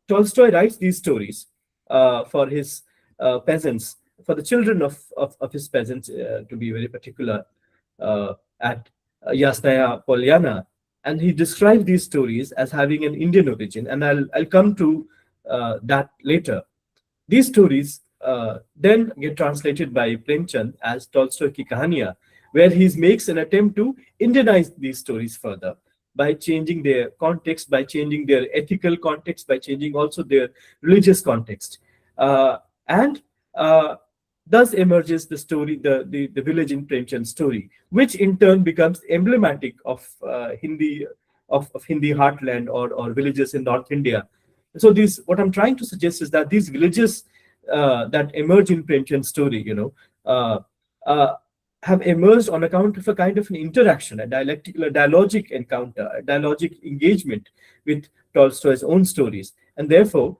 Tolstoy writes these stories for his peasants, for the children of his peasants, to be very particular, at Yasnaya Polyana. And he described these stories as having an Indian origin. And I'll come to that later. These stories then get translated by Premchand as Tolstoy ki Kahaniya, where he makes an attempt to Indianize these stories further by changing their context, by changing their ethical context, by changing also their religious context. And thus emerges the story, the village in Premchand's story, which in turn becomes emblematic of Hindi heartland or villages in North India. So what I'm trying to suggest is that these villages that emerge in Premchand's story, uh, uh, have emerged on account of a kind of an interaction, a dialogic encounter, a dialogic engagement with Tolstoy's own stories. And therefore,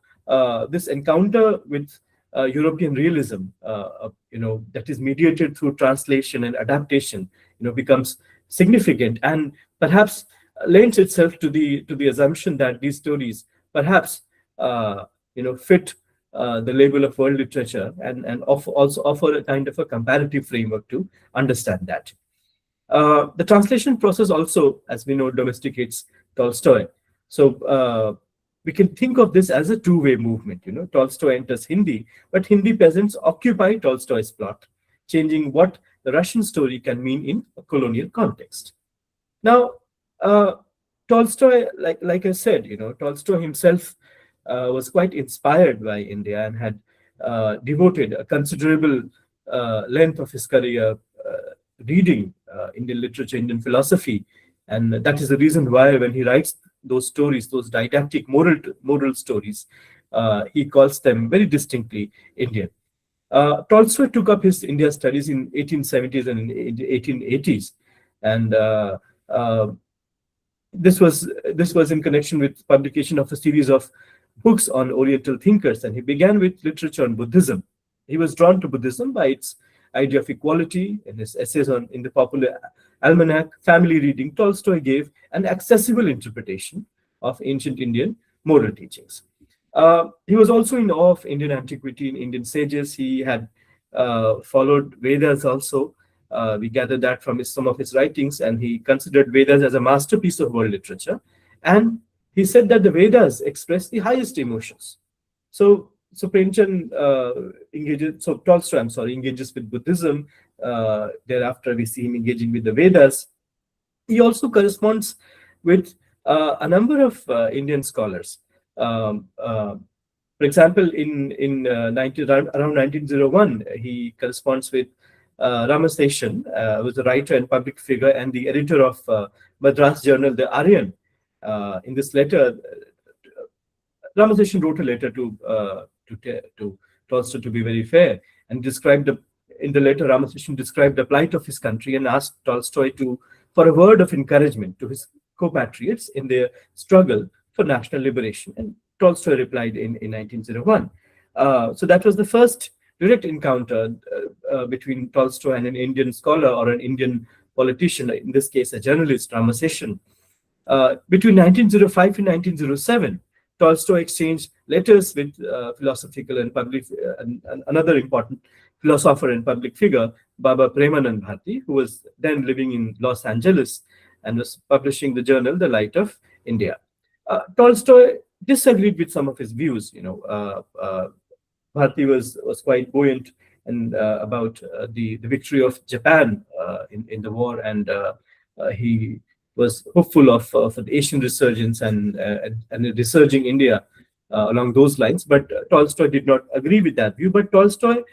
this encounter with European realism, that is mediated through translation and adaptation, becomes significant and perhaps lends itself to the assumption that these stories perhaps fit the label of world literature and also offer a kind of a comparative framework to understand that. The translation process also, as we know, domesticates Tolstoy. So we can think of this as a two-way movement. Tolstoy enters Hindi, but Hindi peasants occupy Tolstoy's plot, changing what the Russian story can mean in a colonial context. Now, Tolstoy, like I said, Tolstoy himself was quite inspired by India and had devoted a considerable length of his career reading Indian literature, Indian philosophy, and that is the reason why when he writes those stories, those didactic moral stories, he calls them very distinctly Indian. Tolstoy took up his India studies in 1870s and in 1880s, and this was in connection with publication of a series of books on Oriental thinkers, and he began with literature on Buddhism. He was drawn to Buddhism by its idea of equality. In his essays in the popular almanac, Family Reading, Tolstoy gave an accessible interpretation of ancient Indian moral teachings. He was also in awe of Indian antiquity and Indian sages. He had followed Vedas also. We gathered that from some of his writings, and he considered Vedas as a masterpiece of world literature. And he said that the Vedas express the highest emotions. So Premchand Tolstoy, engages with Buddhism. Thereafter, we see him engaging with the Vedas. He also corresponds with a number of Indian scholars. For example, around 1901, he corresponds with Ramaseshan, who was a writer and public figure and the editor of Madras journal, The Aryan. In this letter, Ramaseshan wrote a letter to Tolstoy, to be very fair, and described in the letter, Ramakrishna described the plight of his country and asked Tolstoy for a word of encouragement to his compatriots in their struggle for national liberation. And Tolstoy replied in 1901. So that was the first direct encounter between Tolstoy and an Indian scholar or an Indian politician, in this case, a journalist, Ramaseshan. Between 1905 and 1907, Tolstoy exchanged letters with philosophical and public, and another important philosopher and public figure, Baba Premanand Bharati, who was then living in Los Angeles and was publishing the journal The Light of India. Tolstoy disagreed with some of his views. Bharati was quite buoyant and about the victory of Japan in the war, and he was hopeful of the Asian resurgence and a resurging India along those lines. But Tolstoy did not agree with that view. But Tolstoy,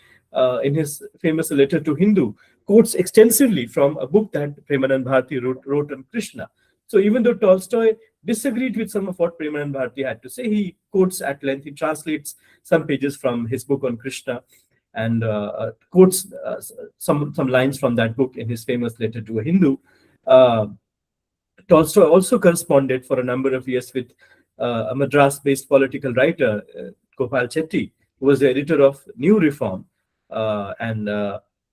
in his famous letter to Hindu, quotes extensively from a book that Premanand Bharati wrote on Krishna. So even though Tolstoy disagreed with some of what Premanand Bharati had to say, he quotes at length. He translates some pages from his book on Krishna and quotes some lines from that book in his famous letter to a Hindu. Tolstoy also corresponded for a number of years with a Madras-based political writer, Gopal Chetty, who was the editor of New Reform. And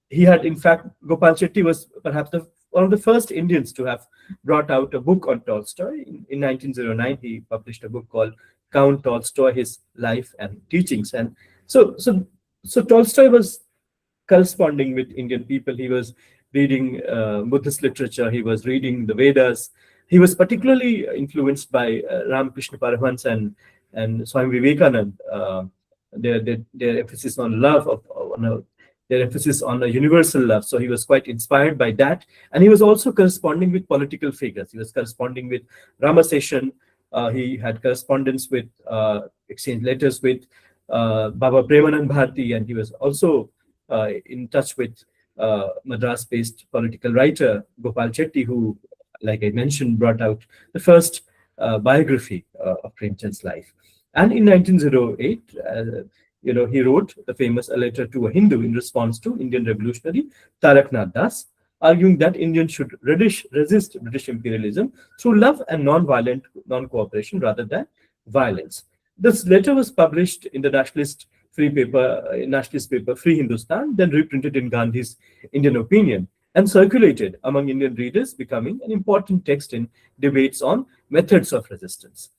he had, in fact, Gopal Chetty was perhaps one of the first Indians to have brought out a book on Tolstoy. In 1909, he published a book called Count Tolstoy, His Life and Teachings. And so Tolstoy was corresponding with Indian people. He was reading Buddhist literature. He was reading the Vedas. He was particularly influenced by Ramakrishna Paramahansa and Swami Vivekananda. Their emphasis on love, their emphasis on a universal love. So he was quite inspired by that. And he was also corresponding with political figures. He was corresponding with Ramaseshan. He had correspondence with, exchanged letters with Baba Premanand Bharati, and he was also in touch with Madras-based political writer Gopal Chetty, who, like I mentioned, brought out the first biography of Premchand's life. And in 1908, he wrote the famous A Letter to a Hindu in response to Indian revolutionary Taraknath Das, arguing that Indians should resist British imperialism through love and non-violent non-cooperation rather than violence. This letter was published in the nationalist paper Free Hindustan, then reprinted in Gandhi's Indian Opinion and circulated among Indian readers, becoming an important text in debates on methods of resistance.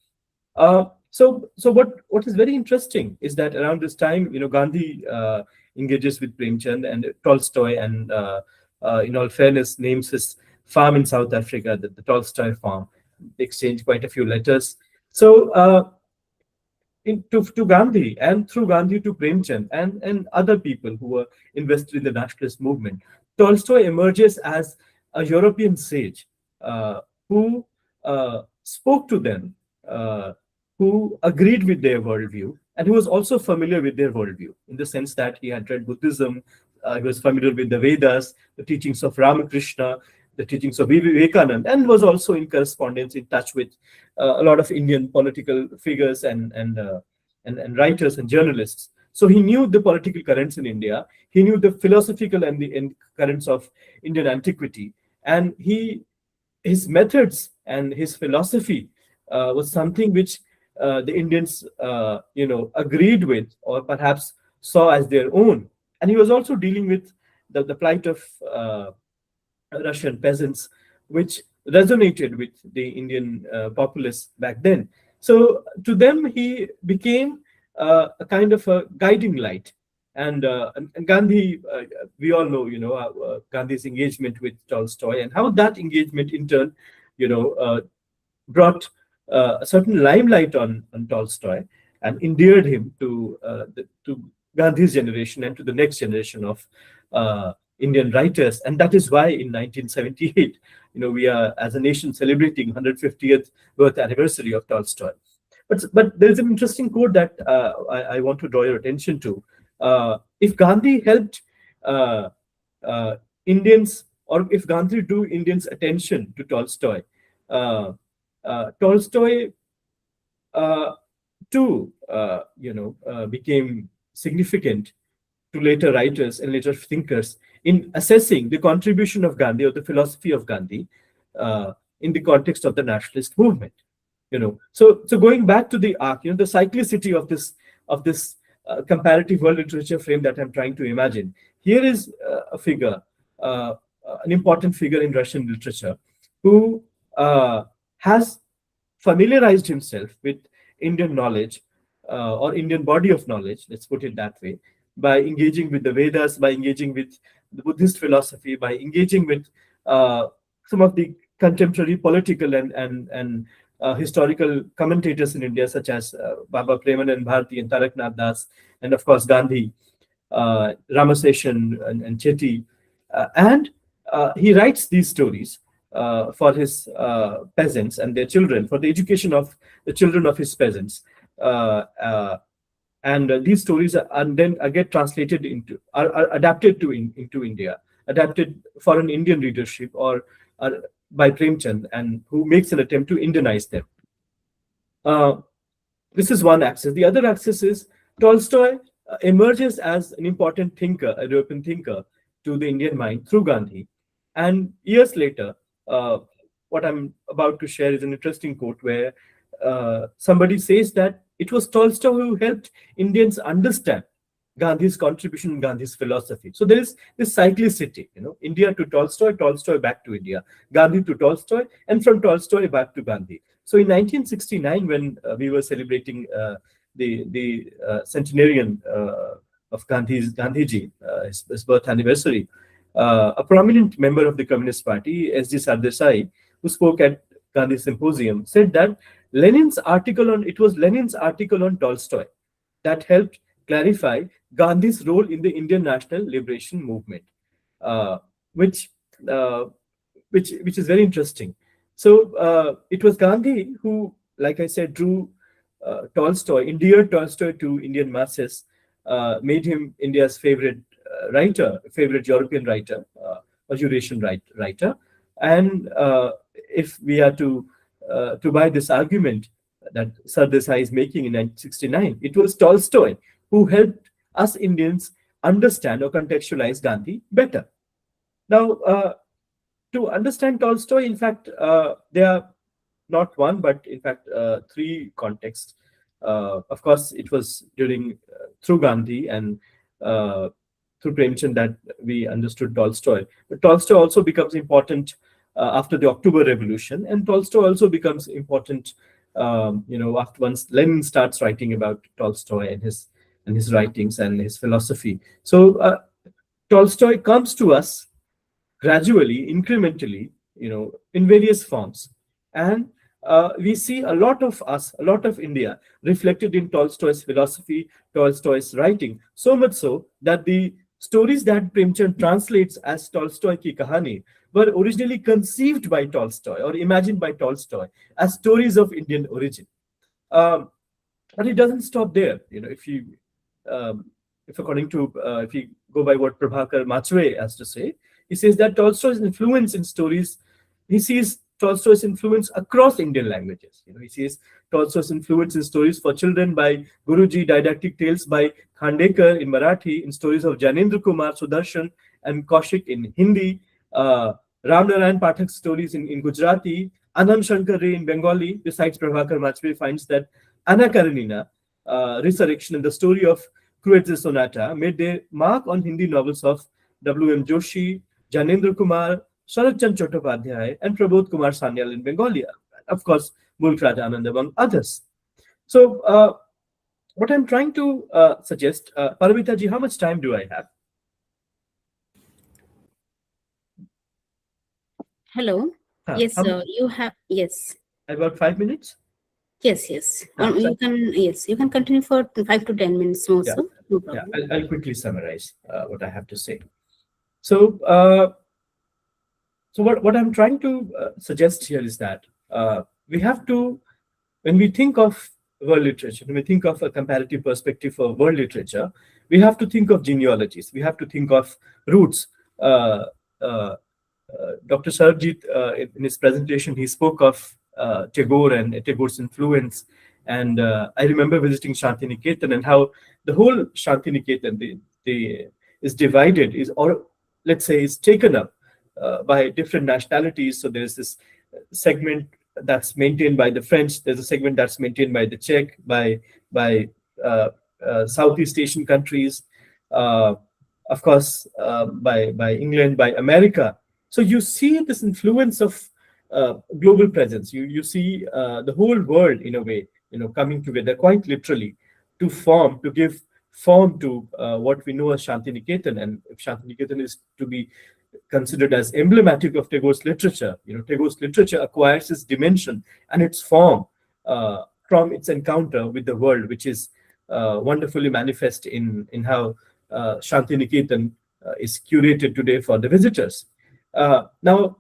So what is very interesting is that around this time, Gandhi engages with Premchand, and Tolstoy, and in all fairness, names his farm in South Africa, the Tolstoy farm. They exchange quite a few letters. So to Gandhi, and through Gandhi to Premchand and other people who were invested in the nationalist movement, Tolstoy emerges as a European sage who spoke to them, who agreed with their worldview, and who was also familiar with their worldview in the sense that he had read Buddhism, he was familiar with the Vedas, the teachings of Ramakrishna, the teachings of Vivekananda, and was also in correspondence, in touch with a lot of Indian political figures and writers and journalists. So he knew the political currents in India. He knew the philosophical and currents of Indian antiquity, and his methods and his philosophy was something which the Indians, agreed with, or perhaps saw as their own. And he was also dealing with the plight of Russian peasants, which resonated with the Indian populace back then. So to them, he became a kind of a guiding light. And Gandhi, we all know, Gandhi's engagement with Tolstoy, and how that engagement in turn, brought a certain limelight on Tolstoy and endeared him to Gandhi's generation and to the next generation of Indian writers. And that is why in 1978, we are as a nation celebrating 150th birth anniversary of Tolstoy. But there is an interesting quote that I want to draw your attention to. If Gandhi helped Indians, or if Gandhi drew Indians' attention to Tolstoy, Tolstoy too, became significant to later writers and later thinkers in assessing the contribution of Gandhi or the philosophy of Gandhi in the context of the nationalist movement. So going back to the arc, the cyclicity of this comparative world literature frame that I'm trying to imagine. Here is a figure, an important figure in Russian literature, who has familiarized himself with Indian knowledge or Indian body of knowledge, let's put it that way, by engaging with the Vedas, by engaging with the Buddhist philosophy, by engaging with some of the contemporary political and historical commentators in India, such as Baba Premanand Bharati and Taraknath Das, and of course Gandhi, Ramaseshan and Chetty. And he writes these stories for his peasants and their children, for the education of the children of his peasants. And these stories are then get translated are adapted into India, adapted for an Indian readership or by Premchand, and who makes an attempt to Indianize them. This is one axis. The other axis is Tolstoy emerges as an important thinker, a European thinker, to the Indian mind through Gandhi. And years later, what I'm about to share is an interesting quote where somebody says that it was Tolstoy who helped Indians understand Gandhi's contribution in Gandhi's philosophy. So there is this cyclicity, India to Tolstoy, Tolstoy back to India, Gandhi to Tolstoy, and from Tolstoy back to Gandhi. So in 1969, when we were celebrating the centenarian of Gandhiji, his birth anniversary, a prominent member of the Communist Party, S.G. Sardesai, who spoke at Gandhi Symposium, said that it was Lenin's article on Tolstoy that helped clarify Gandhi's role in the Indian national liberation movement, which is very interesting. So it was Gandhi who, like I said, drew endeared Tolstoy to Indian masses, made him India's favorite European writer, or Eurasian writer. And if we are to buy this argument that Sardesai is making in 1969, it was Tolstoy who helped us Indians understand or contextualize Gandhi better. Now, to understand Tolstoy, in fact, there are not one, but in fact, three contexts. Of course, it was through Gandhi and through Premchand that we understood Tolstoy. But Tolstoy also becomes important after the October Revolution, and Tolstoy also becomes important, after once Lenin starts writing about Tolstoy and his writings and his philosophy. So Tolstoy comes to us gradually, incrementally, in various forms, and we see a lot of India reflected in Tolstoy's philosophy, Tolstoy's writing, so much so that the stories that Premchand translates as Tolstoy ki Kahani were originally conceived by Tolstoy or imagined by Tolstoy as stories of Indian origin. But it doesn't stop there. If you go by what Prabhakar Machwe has to say, he says that Tolstoy's influence in stories, he sees Tolstoy's influence across Indian languages. He sees Tolstoy's influence in stories for children by Guruji, didactic tales by Khandekar in Marathi, in stories of Janendra Kumar, Sudarshan, and Kaushik in Hindi, Ram Narayan Pathak's stories in Gujarati, Anand Shankar Ray in Bengali. Besides, Prabhakar Machwe finds that Anna Karenina, Resurrection, and the story of Cruet's Sonata made their mark on Hindi novels of W.M. Joshi, Janendra Kumar, Sharat Chand Chattopadhyay, and Prabodh Kumar Sanyal in Bengali. Of course, Mulk Raj Anand, among others. So, what I'm trying to suggest, Paramita ji, how much time do I have? Hello. Yes, you have. Yes. About 5 minutes. Yes. You can continue for 5 to 10 minutes more. Yeah. So no problem. Yeah, I'll quickly summarize what I have to say. So, what I'm trying to suggest here is that we have to, when we think of world literature, when we think of a comparative perspective for world literature, we have to think of genealogies. We have to think of roots. Dr. Sarbajit, in his presentation, he spoke of Tagore and Tagore's influence. And I remember visiting Shantiniketan and how the whole Shantiniketan, the is divided, is, or let's say is taken up by different nationalities. So there's this segment that's maintained by the French. There's a segment that's maintained by the Czech, by uh, Southeast Asian countries, uh, of course, by England, by America. So you see this influence of global presence. You see the whole world in a way, coming together quite literally to give form to what we know as Shantiniketan. And if Shantiniketan is to be considered as emblematic of Tagore's literature, Tagore's literature acquires its dimension and its form from its encounter with the world, which is wonderfully manifest in how Shantiniketan is curated today for the visitors. Now,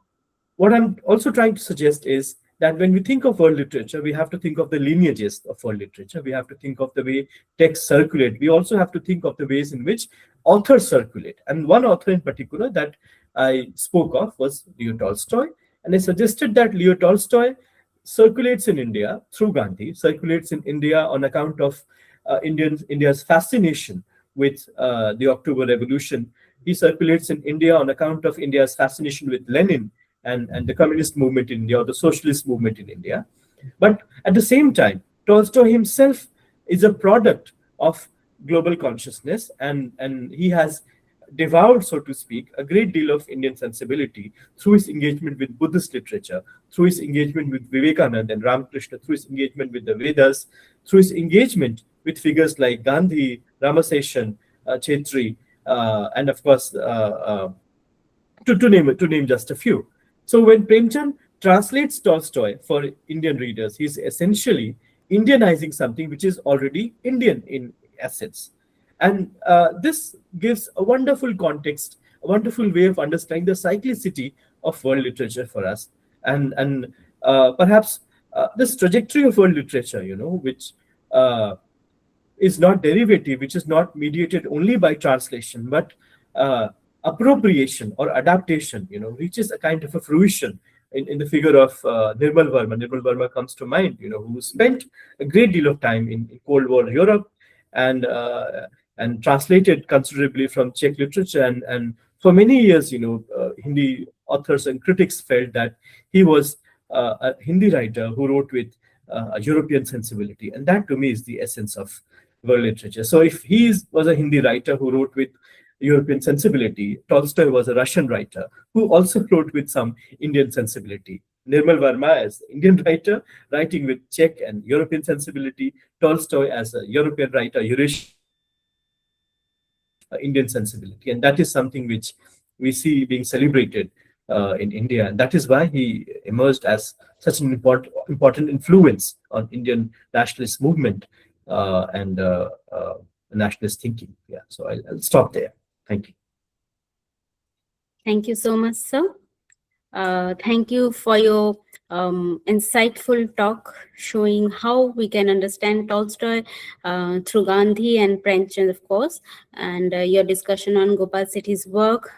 what I'm also trying to suggest is that when we think of world literature, we have to think of the lineages of world literature. We have to think of the way texts circulate. We also have to think of the ways in which authors circulate. And one author in particular that I spoke of was Leo Tolstoy. And I suggested that Leo Tolstoy circulates in India through Gandhi, circulates in India on account of India's fascination with the October Revolution. He circulates in India on account of India's fascination with Lenin and the communist movement in India, or the socialist movement in India. But at the same time, Tolstoy himself is a product of global consciousness, and he has devoured, so to speak, a great deal of Indian sensibility through his engagement with Buddhist literature, through his engagement with Vivekananda and Ramakrishna, through his engagement with the Vedas, through his engagement with figures like Gandhi, Ramaseshan, Chetri, and of course, to name just a few. So when Premchand translates Tolstoy for Indian readers, he's essentially Indianizing something which is already Indian in essence. And this gives a wonderful context, a wonderful way of understanding the cyclicity of world literature for us. And perhaps this trajectory of world literature, which is not derivative, which is not mediated only by translation, but appropriation or adaptation, reaches a kind of a fruition in the figure of Nirmal Verma. Nirmal Verma comes to mind, who spent a great deal of time in Cold War Europe and translated considerably from Czech literature. And for many years, Hindi authors and critics felt that he was a Hindi writer who wrote with a European sensibility. And that to me is the essence of world literature. So if was a Hindi writer who wrote with European sensibility, Tolstoy was a Russian writer who also wrote with some Indian sensibility. Nirmal Verma as an Indian writer, writing with Czech and European sensibility. Tolstoy as a European writer, Eurasian Indian sensibility. And that is something which we see being celebrated in India. And that is why he emerged as such an important influence on Indian nationalist movement and nationalist thinking. Yeah, so I'll stop there. Thank you. Thank you so much, sir. Thank you for your insightful talk showing how we can understand Tolstoy through Gandhi and Premchand, of course, and your discussion on Gopal Sethi's work,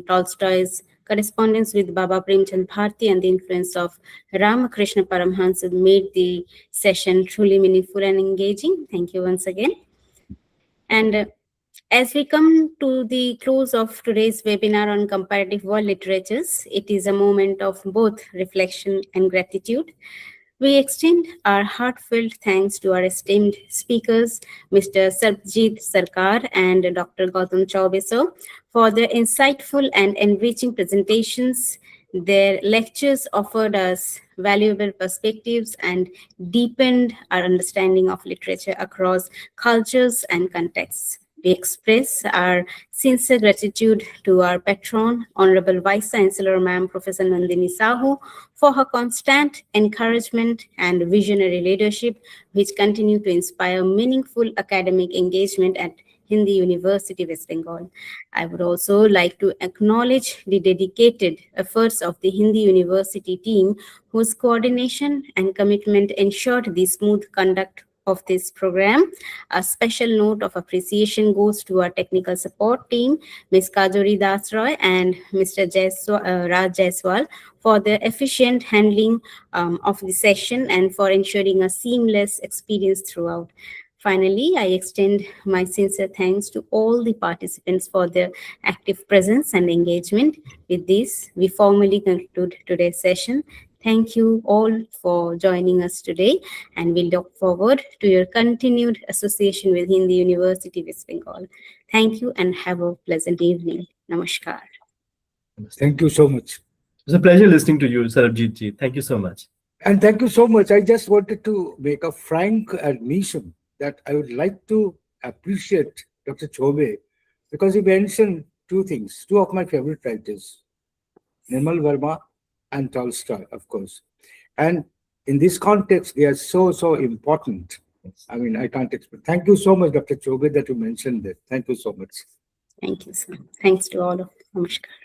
Tolstoy's correspondence with Baba Premchand Bharti, and the influence of Ramakrishna Paramhansa made the session truly meaningful and engaging. Thank you once again. And as we come to the close of today's webinar on comparative world literatures, it is a moment of both reflection and gratitude. We extend our heartfelt thanks to our esteemed speakers, Mr. Sarbajit Sarkar and Dr. Gautam Choubey, sir, for their insightful and enriching presentations. Their lectures offered us valuable perspectives and deepened our understanding of literature across cultures and contexts. We express our sincere gratitude to our patron, Honorable Vice Chancellor, Ma'am Professor Nandini Sahu, for her constant encouragement and visionary leadership, which continue to inspire meaningful academic engagement at Hindi University, West Bengal. I would also like to acknowledge the dedicated efforts of the Hindi University team, whose coordination and commitment ensured the smooth conduct of this program. A special note of appreciation goes to our technical support team, Ms. Kajori Das Roy and Mr. Raj Jaiswal, for their efficient handling of the session and for ensuring a seamless experience throughout. Finally, I extend my sincere thanks to all the participants for their active presence and engagement. With this, we formally conclude today's session. Thank you all for joining us today, and we look forward to your continued association with Hindi University West Bengal. Thank you and have a pleasant evening. Namaskar. Thank you so much. It was a pleasure listening to you, Sarbajit ji. Thank you so much. And thank you so much. I just wanted to make a frank admission that I would like to appreciate Dr. Choubey because he mentioned two things, two of my favorite writers, Nirmal Verma and Tolstoy, of course. And in this context, they are so important. I mean, I can't explain. Thank you so much, Dr. Choubey, that you mentioned that. Thank you so much. Thank you, sir. Thanks to all of you. Namaskar.